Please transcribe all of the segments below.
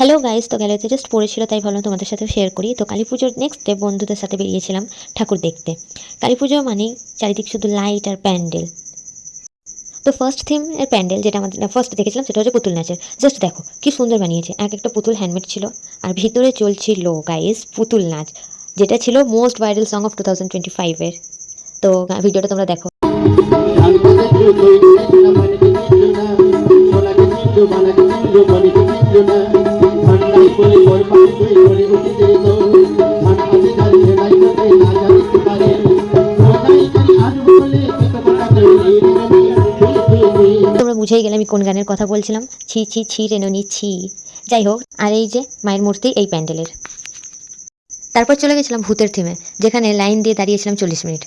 Hello guys, তো গ্যালারিতে just পড়েছিল তাই ভাবলাম তোমাদের সাথেও শেয়ার করি। তো কালী পুজোর নেক্সট ডে বন্ধুদের সাথে বেরিয়েছিলাম ঠাকুর দেখতে। কালী পুজো মানেই চারিদিক শুধু লাইট আর প্যান্ডেল। তো ফার্স্ট থিম এর প্যান্ডেল যেটা আমাদের ফার্স্ট দেখেছিলাম সেটা হচ্ছে পুতুল নাচের। জাস্ট দেখো কি সুন্দর বানিয়েছে, এক একটা পুতুল হ্যান্ডমেড ছিল। আর ভিতরে চলছিল গাইস পুতুল নাচ, যেটা ছিল মোস্ট ভাইরাল সং অফ 2025-এর। তো ভিডিওটা তোমরা দেখো। তোমরা বুঝেই গেলে আমি কোন গানের কথা বলছিলাম। ছি ছি ছি রেনুনি ছি। যাই হোক, আর এই যে মায়ের মূর্তি এই প্যান্ডেলের। তারপর চলে গেছিলাম ভূতের থিমে, যেখানে লাইন দিয়ে দাঁড়িয়েছিলাম 40 মিনিট।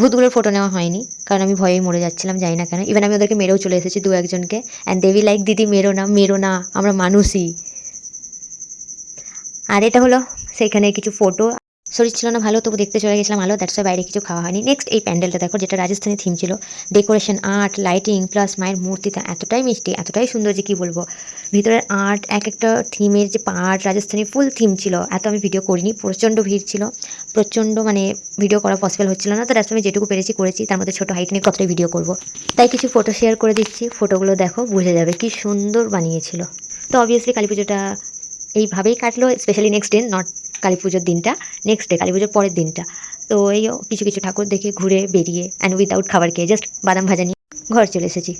ভূতগুলোর ফটো নেওয়া হয়নি, কারণ আমি ভয়েই মরে যাচ্ছিলাম, জানি না কেন। ইভেন আমি ওদেরকে মেরেও চলে এসেছি দু একজনকে। অ্যান্ড দেবী লাইক, দিদি মেরো না, আমরা মানুষই। আর এটা হলো সেইখানে কিছু ফটো। শরীর ছিল না ভালো, তবু দেখতে চলে গেছিলাম আলো, দ্যাটস বাইরে কিছু খাওয়া হয়নি। নেক্সট এই প্যান্ডেলটা দেখো, যেটা রাজস্থানি থিম ছিল। ডেকোরেশন, আর্ট, লাইটিং প্লাস মায়ের মূর্তিটা এতটাই মিষ্টি, এতটাই সুন্দর যে কী বলবো। ভিতরের আর্ট, এক একটা থিমের যে পার্ট, রাজস্থানি ফুল থিম ছিল। এত আমি ভিডিও করিনি, প্রচণ্ড ভিড় ছিল, প্রচণ্ড মানে ভিডিও করা পসিবল হচ্ছিল না। তো দ্যাটস আমি যেটুকু পেরেছি করেছি, তার মধ্যে ছোটো হাইট নিয়ে কতটাই ভিডিও করবো। তাই কিছু ফটো শেয়ার করে দিচ্ছি, ফটোগুলো দেখো বুঝে যাবে কি সুন্দর বানিয়েছিল। তো অবভিয়াসলি কালী পুজোটা এইভাবেই কাটলো, specially next day, not Kali পুজোর দিনটা, নেক্সট ডে কালী পুজোর পরের দিনটা। তো এই কিছু কিছু ঠাকুর দেখে ঘুরে বেরিয়ে অ্যান্ড উইদাউট খাবার খেয়ে জাস্ট বাদাম ভাজা নিয়ে ঘর চলে এসেছি।